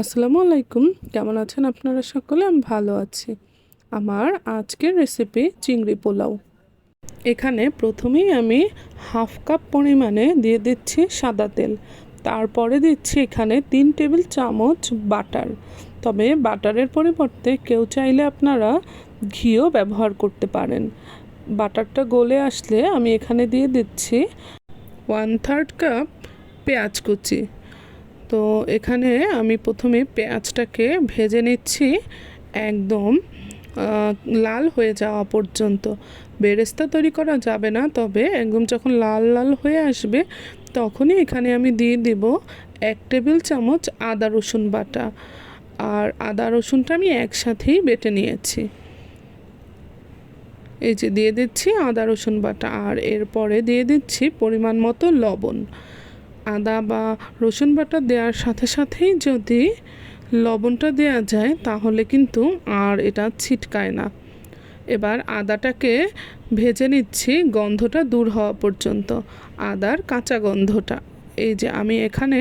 আসসালামু আলাইকুম। কেমন আছেন আপনারা সকলে? আমি ভালো আছি। আমার আজকের রেসিপি চিংড়ি পোলাও। এখানে প্রথমেই আমি হাফ কাপ পরিমাণে দিয়ে দিচ্ছি সাদা তেল। তারপরে দিচ্ছি এখানে 3 টেবিল চামচ বাটার। তবে বাটারের পরিবর্তে কেউ চাইলে আপনারা ঘিও ব্যবহার করতে পারেন। বাটারটা গলে আসলে আমি এখানে দিয়ে দিচ্ছি 1/3 কাপ পেঁয়াজ কুচি। তো এখানে আমি প্রথমে পেঁয়াজটাকে ভেজে নিচ্ছি একদম লাল হয়ে যাওয়া পর্যন্ত। বেরেস্তা তৈরি করা যাবে না, তবে একদম যখন লাল লাল হয়ে আসবে তখনই এখানে আমি দিয়ে দিব 1 টেবিল চামচ আদা রসুন বাটা। আর আদা রসুনটা আমি একসাথেই বেটে নিয়েছি। এই যে দিয়ে দিচ্ছি আদা রসুন বাটা, আর এরপরে দিয়ে দিচ্ছি পরিমাণ মতো লবণ। আদা বা রসুন বাটা দেওয়ার সাথে সাথেই যদি লবণটা দেওয়া যায় তাহলে কিন্তু আর এটা ছিটকায় না। এবার আদাটাকে ভেজে নিচ্ছি গন্ধটা দূর হওয়া পর্যন্ত, আদার কাঁচা গন্ধটা। এই যে আমি এখানে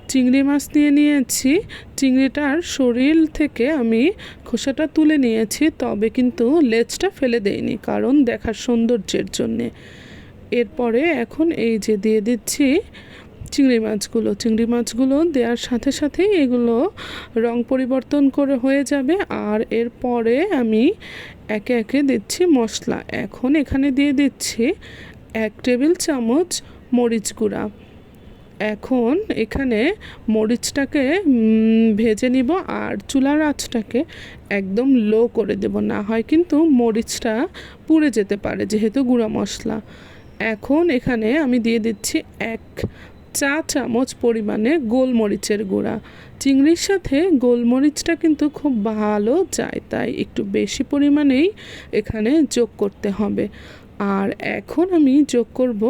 চিংড়ি মাছ নিয়ে নিয়েছি। চিংড়িটার শরীর থেকে আমি খোসাটা তুলে নিয়েছি, তবে কিন্তু লেজটা ফেলে দেইনি, কারণ দেখার সৌন্দর্যের জন্যে। এরপরে এখন এই যে দিয়ে দিচ্ছি চিংড়ি মাছগুলো দেওয়ার সাথে সাথেই এগুলো রং পরিবর্তন করে হয়ে যাবে। আর এরপরে আমি একে একে দিচ্ছি মশলা। এখন এখানে দিয়ে দিচ্ছি 1 টেবিল চামচ মরিচ গুঁড়া। এখন এখানে মরিচটাকে ভেজে নিব, আর চুলার আঁচটাকে একদম লো করে দেব, না হয় কিন্তু মরিচটা পুড়ে যেতে পারে যেহেতু গুঁড়া মশলা। এখন এখানে আমি দিয়ে দিচ্ছি 1 চা চামচ পরিমাণে গোলমরিচের গুঁড়া। চিংড়ির সাথে গোলমরিচটা কিন্তু খুব ভালো যায়, তাই একটু বেশি পরিমাণেই এখানে যোগ করতে হবে। আর এখন আমি যোগ করব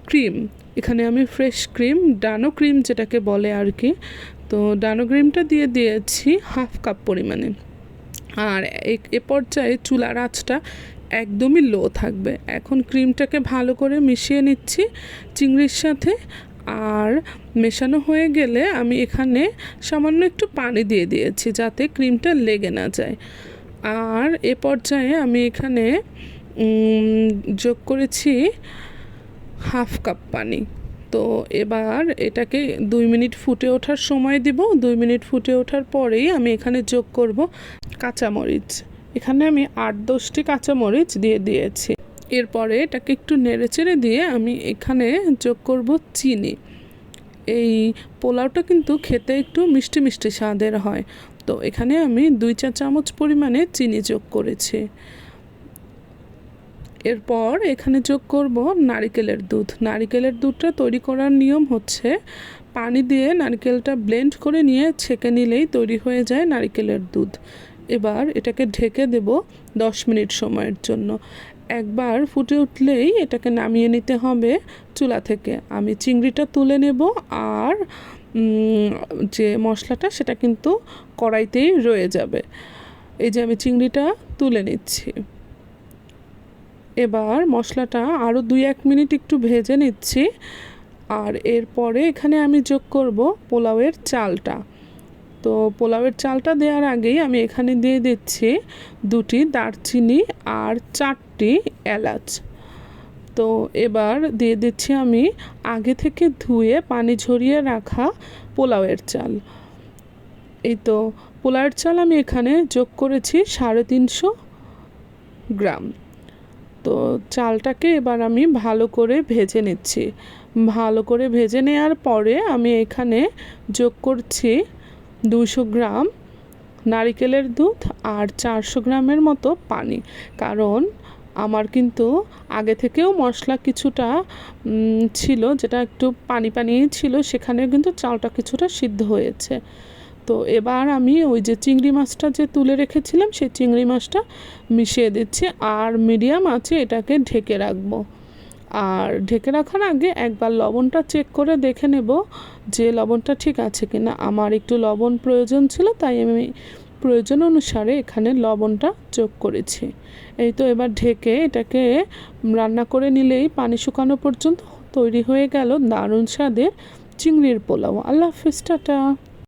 ক্রিম। এখানে আমি ফ্রেশ ক্রিম, ডানো ক্রিম যেটাকে বলে আর কি, তো ডানো ক্রিমটা দিয়ে দিয়েছি হাফ কাপ পরিমাণে। আর এ পর্যায়ে চুলার আঁচটা একদমই লো থাকবে। এখন ক্রিমটাকে ভালো করে মিশিয়ে নিচ্ছি চিংড়ির সাথে। আর মেশানো হয়ে গেলে আমি এখানে সামান্য একটু পানি দিয়ে দিয়েছি যাতে ক্রিমটা লেগে না যায়। আর এ পর্যায়ে আমি এখানে যোগ করেছি হাফ কাপ পানি। তো এবার এটাকে 2 মিনিট ফুটে ওঠার সময় দিব। 2 মিনিট ফুটে ওঠার পরেই আমি এখানে যোগ করব কাঁচামরিচ। এখানে আমি 8-10টি কাঁচামরিচ দিয়ে দিয়েছি। এরপরে এটাকে একটু নেড়েচেড়ে দিয়ে আমি এখানে যোগ করব চিনি। এই পোলাওটা কিন্তু খেতে একটু মিষ্টি মিষ্টি স্বাদের হয়, তো এখানে আমি 2 চা চামচ পরিমাণে চিনি যোগ করেছি। এরপর এখানে যোগ করব নারিকেলের দুধ। নারিকেলের দুধটা তৈরি করার নিয়ম হচ্ছে পানি দিয়ে নারকেলটা ব্লেন্ড করে নিয়ে ছেঁকে নিলেই তৈরি হয়ে যায় নারিকেলের দুধ। এবার এটাকে ঢেকে দেব 10 মিনিট সময়ের জন্য। একবার ফুটে উঠলেই এটাকে নামিয়ে নিতে হবে চুলা থেকে। আমি চিংড়িটা তুলে নেব, আর যে মশলাটা সেটা কিন্তু কড়াইতেই রয়ে যাবে। এই যে আমি চিংড়িটা তুলে নিচ্ছি। এবার মশলাটা আরও 2-1 মিনিট একটু ভেজে নিচ্ছি। আর এরপরে এখানে আমি যোগ করব পোলাওয়ের চালটা। তো পোলাওয়ের চালটা দেওয়ার আগেই আমি এখানে দিয়ে দিচ্ছি 2টি দারচিনি আর 4টি এলাচ। তো এবার দিয়ে দিচ্ছি আমি আগে থেকে ধুয়ে পানি ঝরিয়ে রাখা পোলাওয়ের চাল। এই তো পোলাওয়ের চাল আমি এখানে যোগ করেছি 350 গ্রাম। তো চালটাকে এবার আমি ভালো করে ভেজে নিচ্ছি। ভালো করে ভেজে নেওয়ার পরে আমি এখানে যোগ করছি 200 গ্রাম নারিকেলের দুধ আর 400 গ্রামের মতো পানি। কারণ আমার কিন্তু আগে থেকেও মশলা কিছুটা ছিল, যেটা একটু পানি পানি ছিল, সেখানেও কিন্তু চালটা কিছুটা সিদ্ধ হয়েছে। তো এবার আমি ওই যে চিংড়ি মাছটা যে তুলে রেখেছিলাম সেই চিংড়ি মাছটা মিশিয়ে দিচ্ছি, আর মিডিয়াম আছে এটাকে ঢেকে রাখবো। আর ঢেকে রাখার আগে একবার লবণটা চেক করে দেখে নেব যে লবণটা ঠিক আছে কিনা। আমার একটু লবণ প্রয়োজন ছিল, তাই আমি প্রয়োজন অনুসারে এখানে লবণটা যোগ করেছি। এই তো এবার ঢেকে এটাকে রান্না করে নিলেই পানি শুকানো পর্যন্ত তৈরি হয়ে গেল দারুণ স্বাদের চিংড়ির পোলাও। আল্লাহ হাফেজ, টাটা।